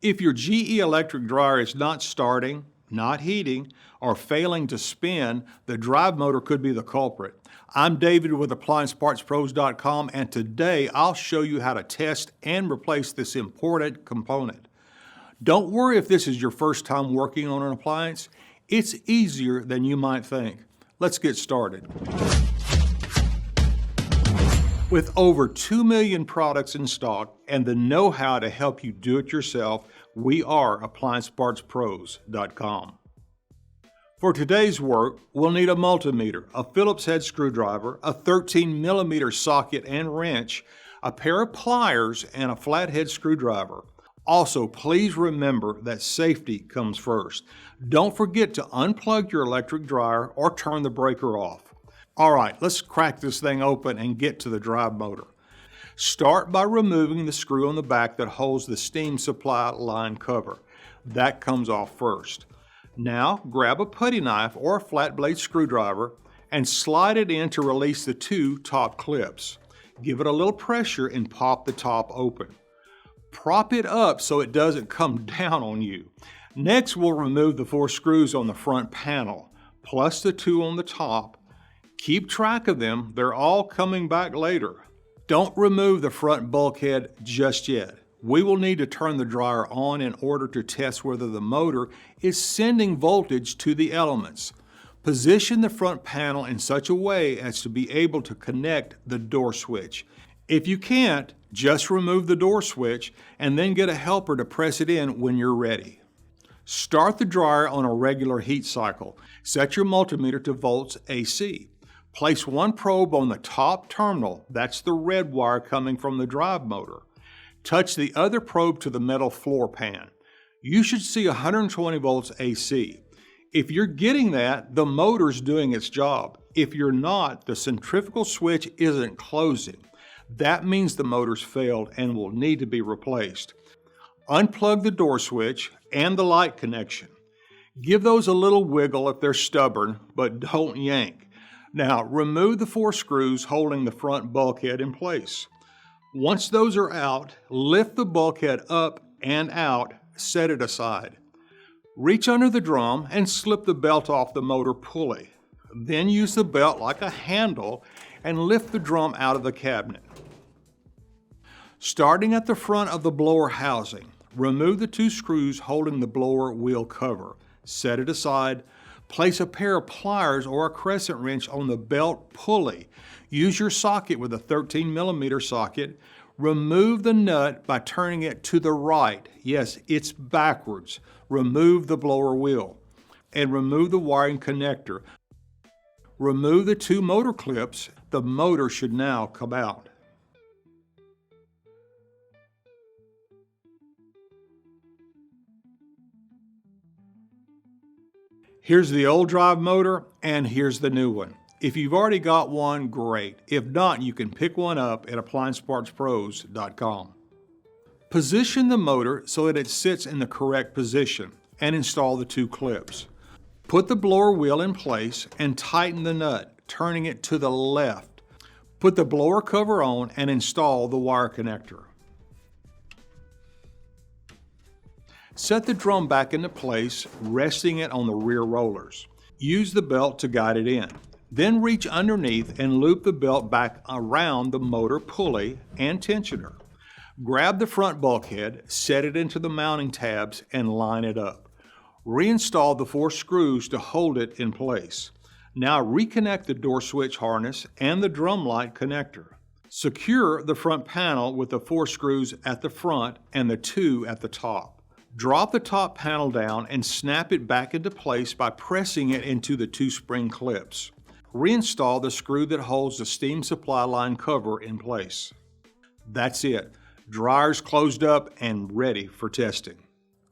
If your GE electric dryer is not starting, not heating, or failing to spin, the drive motor could be the culprit. I'm David with AppliancePartsPros.com, and today I'll show you how to test and replace this important component. Don't worry if this is your first time working on an appliance. It's easier than you might think. Let's get started. With over 2 million products in stock and the know-how to help you do it yourself, we are AppliancePartsPros.com. For today's work, we'll need a multimeter, a Phillips head screwdriver, a 13mm socket and wrench, a pair of pliers, and a flathead screwdriver. Also, please remember that safety comes first. Don't forget to unplug your electric dryer or turn the breaker off. All right, let's crack this thing open and get to the drive motor. Start by removing the screw on the back that holds the steam supply line cover. That comes off first. Now, grab a putty knife or a flat blade screwdriver and slide it in to release the two top clips. Give it a little pressure and pop the top open. Prop it up so it doesn't come down on you. Next, we'll remove the 4 screws on the front panel, plus the 2 on the top. Keep track of them, they're all coming back later. Don't remove the front bulkhead just yet. We will need to turn the dryer on in order to test whether the motor is sending voltage to the elements. Position the front panel in such a way as to be able to connect the door switch. If you can't, just remove the door switch and then get a helper to press it in when you're ready. Start the dryer on a regular heat cycle. Set your multimeter to volts AC. Place one probe on the top terminal, that's the red wire coming from the drive motor. Touch the other probe to the metal floor pan. You should see 120 volts AC. If you're getting that, the motor's doing its job. If you're not, the centrifugal switch isn't closing. That means the motor's failed and will need to be replaced. Unplug the door switch and the light connection. Give those a little wiggle if they're stubborn, but don't yank. Now, remove the 4 screws holding the front bulkhead in place. Once those are out, lift the bulkhead up and out, set it aside. Reach under the drum and slip the belt off the motor pulley. Then use the belt like a handle and lift the drum out of the cabinet. Starting at the front of the blower housing, remove the 2 screws holding the blower wheel cover. Set it aside. Place a pair of pliers or a crescent wrench on the belt pulley. Use your socket with a 13mm socket. Remove the nut by turning it to the right. Yes, it's backwards. Remove the blower wheel. And remove the wiring connector. Remove the 2 motor clips. The motor should now come out. Here's the old drive motor, and here's the new one. If you've already got one, great. If not, you can pick one up at AppliancePartsPros.com. Position the motor so that it sits in the correct position and install the 2 clips. Put the blower wheel in place and tighten the nut, turning it to the left. Put the blower cover on and install the wire connector. Set the drum back into place, resting it on the rear rollers. Use the belt to guide it in. Then reach underneath and loop the belt back around the motor pulley and tensioner. Grab the front bulkhead, set it into the mounting tabs, and line it up. Reinstall the 4 screws to hold it in place. Now reconnect the door switch harness and the drum light connector. Secure the front panel with the 4 screws at the front and the 2 at the top. Drop the top panel down and snap it back into place by pressing it into the 2 spring clips. Reinstall the screw that holds the steam supply line cover in place. That's it. Dryer's closed up and ready for testing.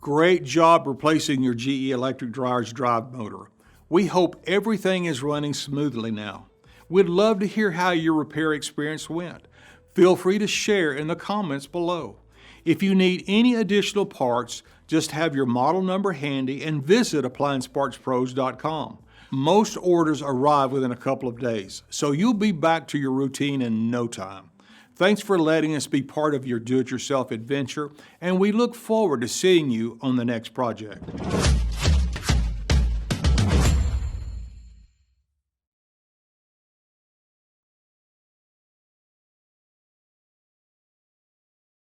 Great job replacing your GE electric dryer's drive motor. We hope everything is running smoothly now. We'd love to hear how your repair experience went. Feel free to share in the comments below. If you need any additional parts, just have your model number handy and visit AppliancePartsPros.com. Most orders arrive within a couple of days, so you'll be back to your routine in no time. Thanks for letting us be part of your do-it-yourself adventure, and we look forward to seeing you on the next project.